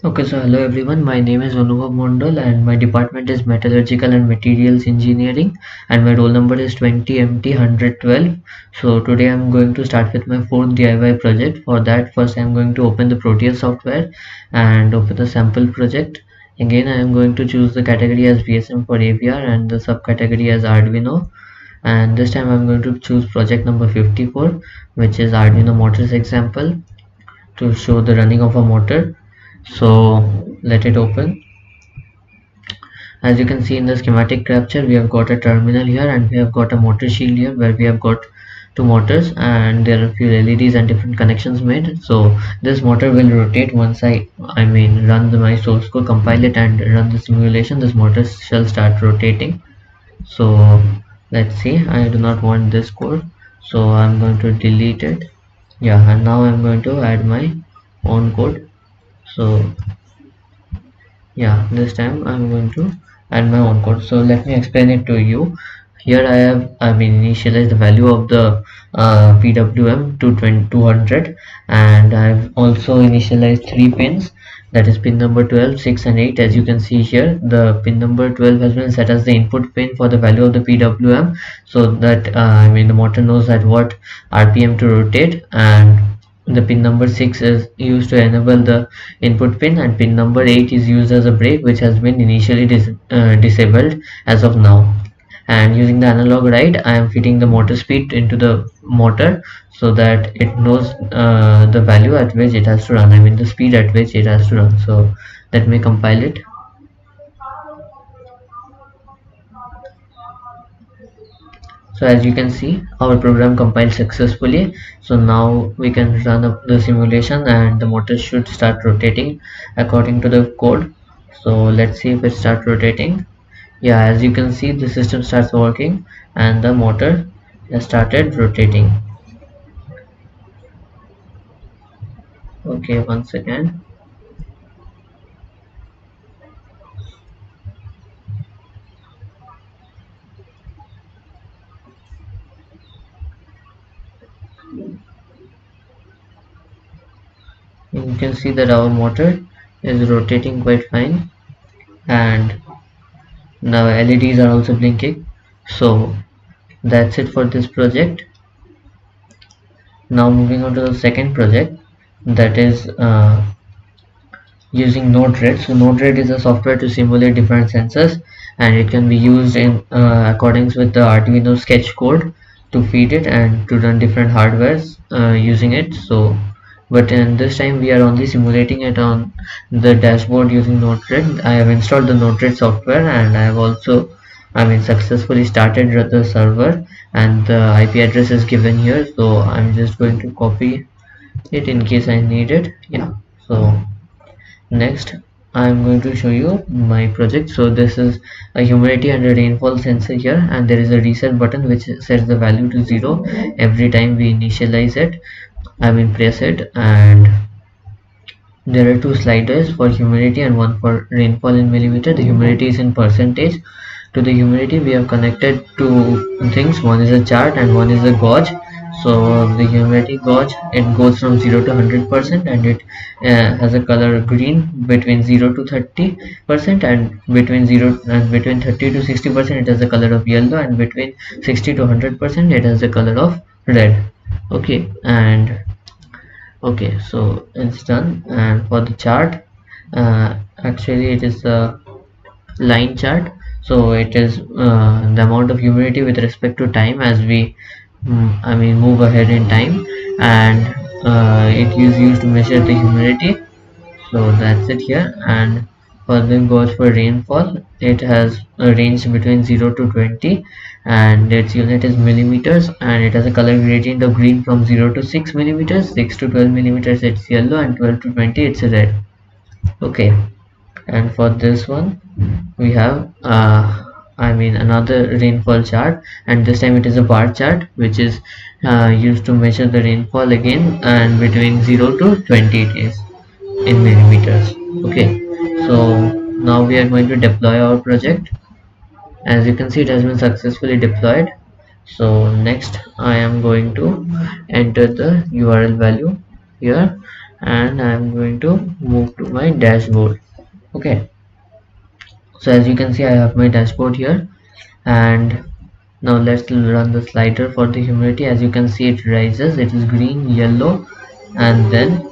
Okay, so hello everyone. My name is Anubhav Mondal and my department is Metallurgical and Materials Engineering and my roll number is 20MT112. So today I'm going to start with my fourth DIY project. For that, first I'm going to open the Proteus software and open the sample project. Again, I am going to choose the category as VSM for AVR and the subcategory as Arduino. And this time I'm going to choose project number 54, which is Arduino Motors example to show the running of a motor. So let it open. As you can see in the schematic capture, we have got a terminal here and we have got a motor shield here where we have got two motors and there are a few LEDs and different connections made. So this motor will rotate once I run my source code, compile it and run the simulation. This motor shall start rotating. So let's see, I do not want this code, so I'm going to delete it. Yeah, and now I'm going to add my own code. So yeah, this time I'm going to add my own code. So let me explain it to you. Here I have initialized the value of the PWM to 200 and I've also initialized three pins, that is pin number 12, 6 and 8. As you can see here, the pin number 12 has been set as the input pin for the value of the PWM, so that the motor knows at what RPM to rotate, and the pin number 6 is used to enable the input pin and pin number 8 is used as a brake, which has been initially disabled as of now. And using the analog write, I am feeding the motor speed into the motor so that it knows the value at which it has to run, the speed at which it has to run. So let me compile it. So as you can see, our program compiled successfully. So now we can run up the simulation and the motor should start rotating according to the code. So let's see if it starts rotating. Yeah, as you can see, the system starts working and the motor has started rotating. Okay, once again. You can see that our motor is rotating quite fine and now LEDs are also blinking. So that's it for this project. Now moving on to the second project, that is using Node-RED. So Node-RED is a software to simulate different sensors and it can be used in accordance with the Arduino sketch code to feed it and to run different hardwares using it. So but in this time we are only simulating it on the dashboard using Node-RED. I have installed the Node-RED software and I have also successfully started the server, and the IP address is given here, so I'm just going to copy it in case I need it. Yeah, so next I'm going to show you my project. So this is a humidity and a rainfall sensor here, and there is a reset button which sets the value to 0 every time we initialize it, press it. And there are two sliders for humidity and one for rainfall in millimeter. The humidity is in percentage. To the humidity we have connected two things, one is a chart and one is a gauge. So the humidity gauge, it goes from 0 to 100% and it has a color green between 0 to 30%, and between 30 to 60% it has the color of yellow, and between 60 to 100% it has the color of red. Okay, and okay, so it's done. And for the chart, actually it is a line chart, so it is the amount of humidity with respect to time as we move ahead in time, and it is used to measure the humidity. So that's it here. And for the goes for rainfall, it has a range between 0 to 20 and its unit is millimeters, and it has a color gradient of green from 0 to 6 millimeters, 6 to 12 millimeters it's yellow, and 12 to 20 it's red. Okay, and for this one we have another rainfall chart, and this time it is a bar chart which is used to measure the rainfall again, and between 0 to 20 it is in millimeters. Okay, so now we are going to deploy our project. As you can see, it has been successfully deployed. So next I am going to enter the URL value here, and I'm going to move to my dashboard. Okay, so as you can see I have my dashboard here, and now let's run the slider for the humidity. As you can see it rises, it is green, yellow, and then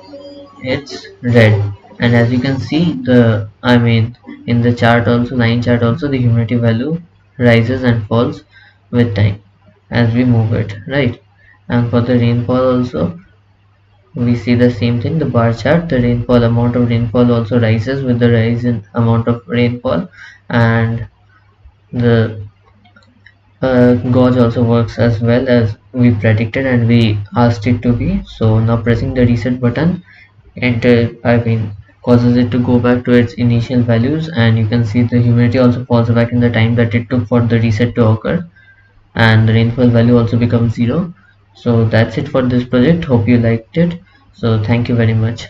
it's red. And as you can see in the chart also, line chart also, the humidity value rises and falls with time as we move it, right? And for the rainfall also we see the same thing, the bar chart. The rainfall, amount of rainfall also rises with the rise in amount of rainfall, and the gauge also works as well as we predicted and we asked it to be. So now pressing the reset button, enter causes it to go back to its initial values, and you can see the humidity also falls back in the time that it took for the reset to occur, and the rainfall value also becomes 0. So that's it for this project. Hope you liked it. So thank you very much.